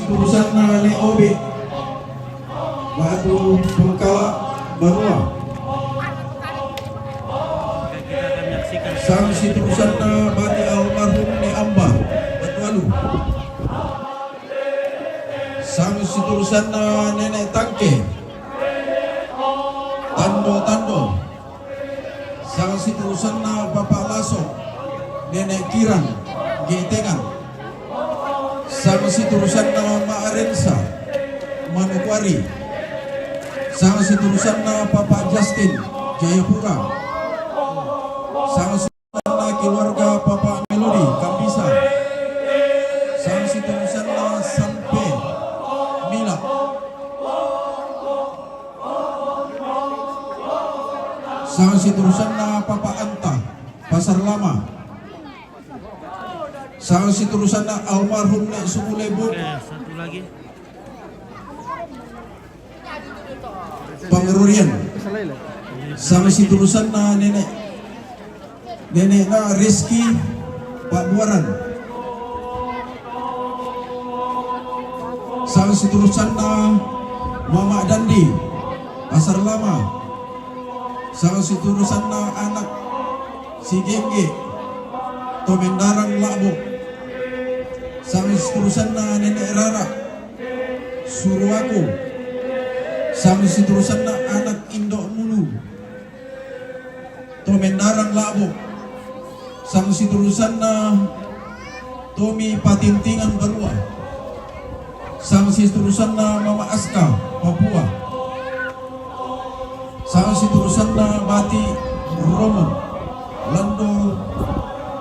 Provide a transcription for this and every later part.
siturusan na ni Obi Batu Bengkala Barua. Sang siturusan na bati almarhum ni Amba Batualu. Sang siturusan na Nenek Tangke Tando. Sang siturusan na Bapak Laso Nenek Kirang Getengan. Sang siturusan na Maarensa Manokwari. Sang siturusan na Bapak Justin Jayapura. Sang siturusan na keluarga Bapak Melody Kambisa. Sang siturusan na Sampe Mila. Sang siturusan na Papa Anta Pasar Lama. Sang siturusan na almarhum Nek Sumulebo. Satu lagi. Pangerurian. Sang siturusan na Nenek na Rizky Pak Buaran. Sang siturusan na Mama Dandi Pasar Lama. Sang siturusan na anak si Gengge Tomendarang Lakbo. Sang siturusan na Nenek Rara Suruwaku. Sang siturusan na anak Indok Mulu Tomendarang Lakbo. Sang siturusan na Tommy Patintingan Barua. Sang siturusan na Mama Aska Papua. Sang siturusan na Bati Romo Lando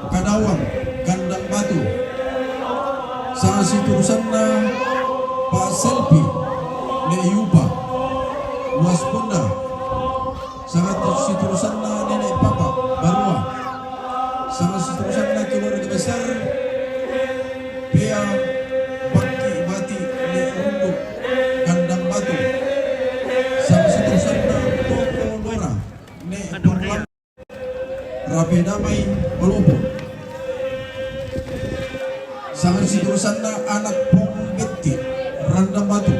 Kadawang Gandang Batu. Sang siturusan na Pak Selvi Neyuba Luas Bunda. Sang siturusan na Nenek Papa Barua. Sang siturusan na keluarga besar Pia Baki Bati Neundu Gandang Batu. Sang siturusan na Toko Lora Ne Dorlam Rapi Damai Palopo. Sang siturusan na anak Pong Betty Randang Batu.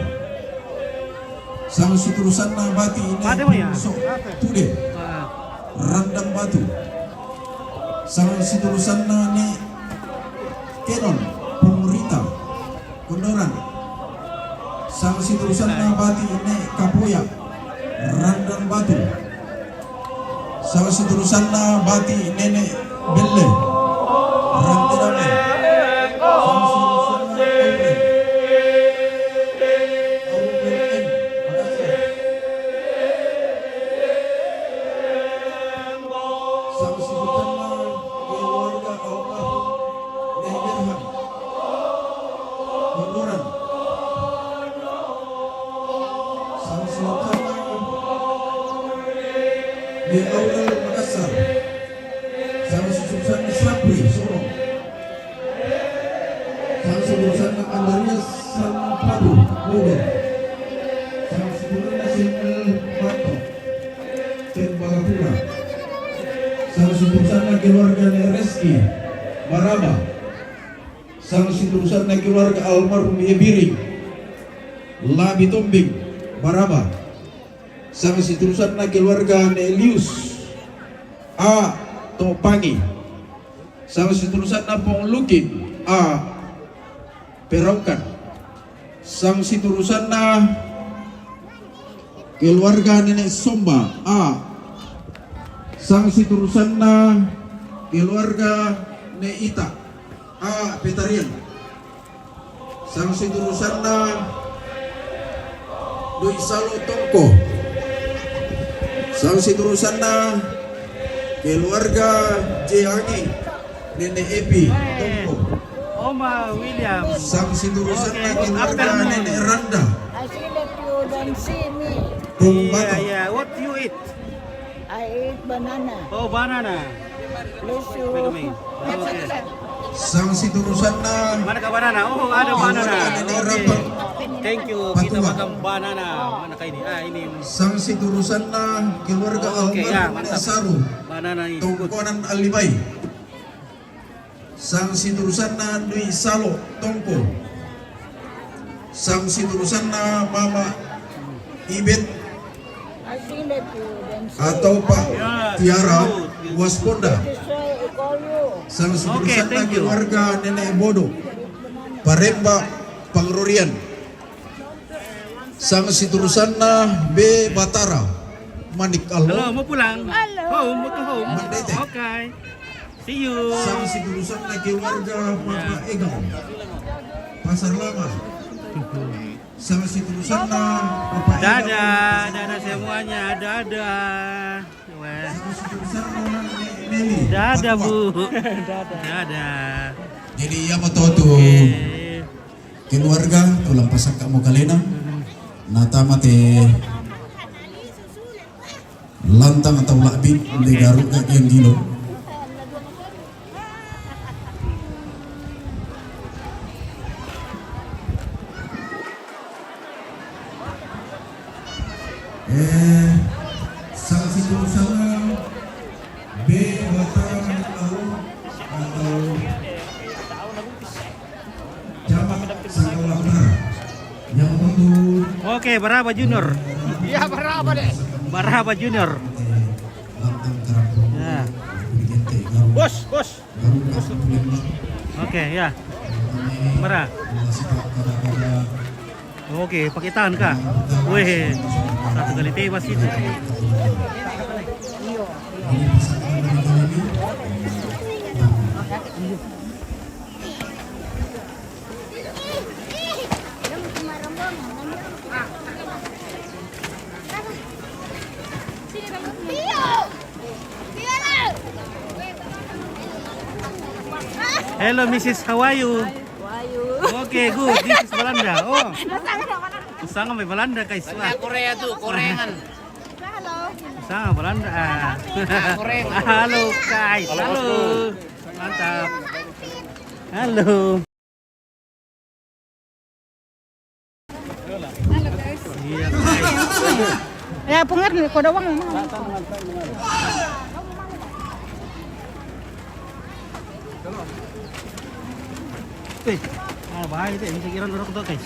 Sang siturusan na Bati Ne Sok Tude Randang Batu. Sang siturusan na Ne Kenon Pumurita Kondoran. Sang siturusan na Bati Ne Kapoya Randang Batu. Sang siturusan na Bati Nenek Belle Rantedame. Sang siturusan na Aurel M Makassar. Sang siturusan na keluarga almarhum Negerhan Kondoran. Sang siturusan na di Aurel Makassar. Sang siturusan na Sapri Sorong. Sang siturusan na Andarias Sanpadu Bogor. Sang siturusan na Sinel Bato Tembagapura. Sang siturusan na keluarga Nereski Maraba. Sang siturusan na keluarga almarhum Ebiring Labi Tombing Maraba. Sang siturusan na keluarga Nelius A Topangi. Sang siturusan na Pong Lukin A Peraukan. Sang siturusan na keluarga Nenek Somba A. Sang siturusan na keluarga Neita A Petarian. Sang siturusan na Doi Salo Tongko. Sang siturusan na keluarga Jeangi Nenek Epi Tongko. Oma William. Sang siturusan na keluarga Nenek Randa I see that you don't see me. Yeah. What you eat? I eat banana. Oh, banana. Bless you. Okay. Sang siturusan na Mana ka banana? Oh, ada banana. Nenek Okay. Rabang Thank you. Kita makan banana. Mana ka ini? Ini Sang siturusan na keluarga Okay, ya, almarhum mantap. Nenek Saru banana ini. Tongkonan Alibay. Sang siturusan na Dwi Salo Tongko. sang siturusan na Mama Ibet I see that you then see. atau Pak Tiara Wasponda, This way I call you. sang siturusan na thank you. keluarga Nenek Bodo Paremba Pangrurian, sang siturusan na B Batara Manik Halo, Alho, mau pulang? Halo. Home, mau ke home. Mandete. Oke. See you. sang siturusan na keluarga Mama Egang Pasar Lama, sang siturusan na Bapak Egang, Dadah, dadah semuanya, dadah. Weh. sang siturusan na Nelly Dadah Patua. Bu. Dadah. Jadi ya betul Oke. keluarga tulang pasak kamu kalena nata mate lantang atau lakbit di garuk yang gilo sang situ sana B batang tahun atau jamak sekolah benar yang untuk Oke, Baraba Junior. Iya, berapa deh? Baraba Junior. lantang karampung Ya. Ente, garuk Bos, bos. garuk kasih lembang Oke, ya. Bara. Oke, pakai tangan kah? Weh, satu kali tebas itu. Hello, Mrs. How are you? Oke, good. This is Belanda. Oh, sangat may Belanda kay Swa. Korea tuh, Korean. Sangat Belanda. Korean. Halo, guys. Halo. Mantap. Halo. Iya, guys. Ya, pungar ni ko dawang. Bahaya itu, bisa kira dorok tuh, guys.